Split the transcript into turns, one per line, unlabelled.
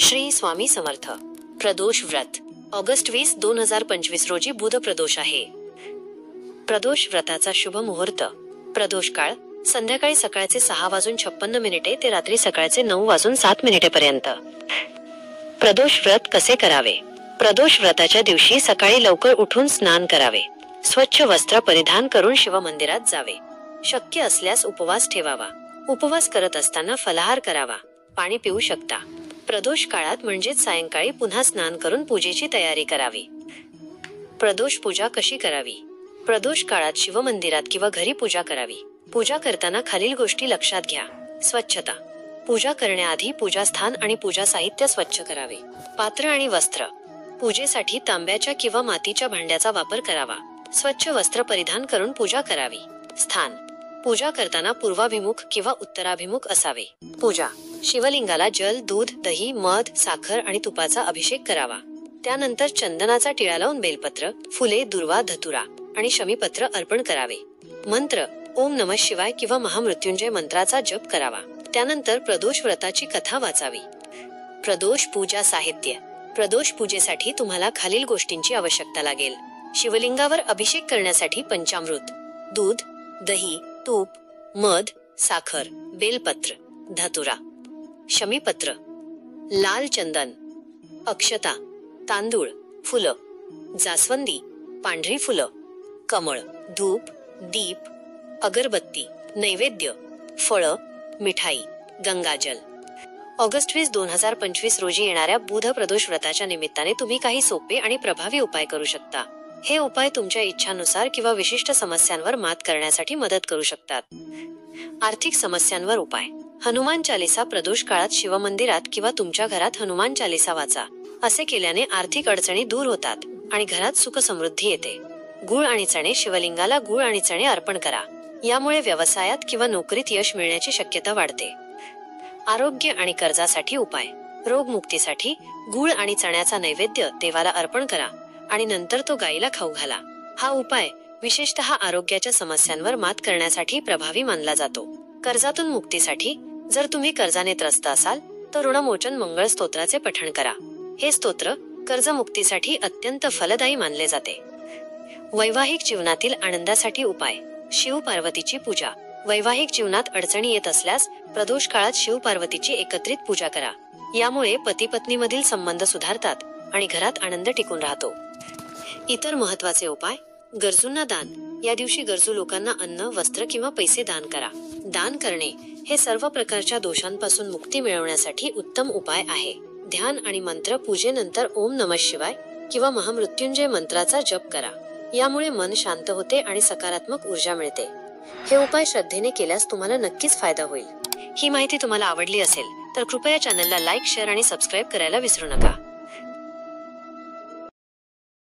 श्री स्वामी समर्थ. प्रदोष व्रत ऑगस्ट 20, 2025 रोजी बुध प्रदोष आहे. प्रदोष व्रताचा शुभ मुहूर्त. प्रदोष काळ संध्याकाळी सकाळचे 6:56 ते रात्री सकाळचे 9:07 पर्यंत. प्रदोष व्रत कसे करावे? प्रदोष व्रताच्या दिवशी सकाळी लवकर उठून स्नान करावे. स्वच्छ वस्त्र परिधान करून शिव मंदिरात जावे. शक्य असल्यास उपवास ठेवावा. उपवास करत असताना फलाहार करावा. पाणी पिऊ शकता. प्रदोष काळात म्हणजेच सायंकाळी पुन्हा स्नान करून पूजेची तयारी करावी. प्रदोष पूजा कशी करावी? प्रदोष काळात शिव मंदिरात किंवा घरी पूजा करावी. पूजा करताना खालील गोष्टी लक्षात घ्या. स्वच्छता. पूजा करण्याआधी पूजास्थान आणि पूजा साहित्य स्वच्छ करावे. पात्र आणि वस्त्र. पूजेसाठी तांब्याच्या किंवा मातीच्या भांड्याचा वापर करावा. स्वच्छ वस्त्र परिधान करून पूजा करावी. स्थान. पूजा करताना पूर्वाभिमुख किंवा उत्तराभिमुख असावे. पूजा. शिवलिंगाला जल, दूध, दही, मध, साखर आणि तुपाचा अभिषेक करावा. त्यानंतर चंदनाचा टिळा लावून बेलपत्र, फुले, दुर्वा, धतुरा आणि शमीपत्र अर्पण करावे. मंत्र. ओम नमः शिवाय किंवा महामृत्युंजय मंत्राचा जप करावा. त्यानंतर प्रदोष व्रताची कथा वाचावी. प्रदोष पूजा साहित्य. प्रदोष पूजेसाठी तुम्हाला खालील गोष्टींची आवश्यकता लागेल. शिवलिंगावर अभिषेक करण्यासाठी पंचामृत, दूध, दही, तूप, मध, साखर, बेलपत्र, धतुरा, शमीपत्र, लाल चंदन, अक्षता, तांदूळ, फुलं, जास्वंदी, पांढरी फुलं, कमळ, धूप, दीप, अगरबत्ती, नैवेद्य, फळं, मिठाई, गंगाजल. ऑगस्ट 20, 2025 रोजी येणाऱ्या बुध प्रदोष व्रताच्या निमित्ताने तुम्ही काही सोपे आणि प्रभावी उपाय करू शकता. हे उपाय तुमच्या इच्छानुसार किंवा विशिष्ट समस्यांवर मात करण्यासाठी मदत करू शकतात. आर्थिक समस्यांवर उपाय. हनुमान चालीसा. प्रदोष काळात शिवमंदिरात किंवा तुमच्या घरात हनुमान चालीसा वाचा. असे केल्याने आर्थिक अडचणी दूर होतात आणि घरात सुख समृद्धी येते. गूळ आणि चणे. शिवलिंगाला गूळ आणि चणे अर्पण करा. यामुळे व्यवसायात किंवा नोकरीत यश मिळण्याची शक्यता वाढते. आरोग्य आणि कर्जासाठी उपाय. रोगमुक्तीसाठी गूळ आणि चण्याचा नैवेद्य देवाला अर्पण करा आणि नंतर तो गायीला खाऊ घाला. हा उपाय विशेषतः आरोग्याच्या समस्यांवर मात करण्यासाठी प्रभावी मानला जातो. कर्जातून मुक्तीसाठी. जर तुम्ही कर्जाने त्रस्त असाल तर ऋणमोचन मंगळ स्तोत्राचे पठण करा. हे स्तोत्र कर्जमुक्तीसाठी अत्यंत फलदायी मानले जाते. वैवाहिक जीवनातील आनंदासाठी उपाय. शिव पार्वतीची पूजा. वैवाहिक जीवनात अडचणी येत असल्यास प्रदोष काळात शिव पार्वतीची एकत्रित पूजा करा. यामुळे पती पत्नी मधील संबंध सुधारतात आणि घरात आनंद टिकून राहतो. इतर महत्वाचे उपाय. गरजूंना दान. या दिवशी गरजू लोकांना अन्न, वस्त्र किंवा पैसे दान करा. दान करणे हे सर्व प्रकारच्या दोषांपासून मुक्ती मिळवण्यासाठी उत्तम उपाय आहे. ध्यान आणि मंत्र. पूजेनंतर ओम नमः शिवाय किंवा महामृत्युंजय मंत्राचा जप करा. यामुळे मन शांत होते आणि सकारात्मक ऊर्जा मिळते. हे उपाय श्रद्धेने केल्यास तुम्हाला नक्कीच फायदा होईल. ही माहिती तुम्हाला आवडली असेल तर कृपया चॅनलला लाईक, शेअर आणि सबस्क्राईब करायला विसरू नका.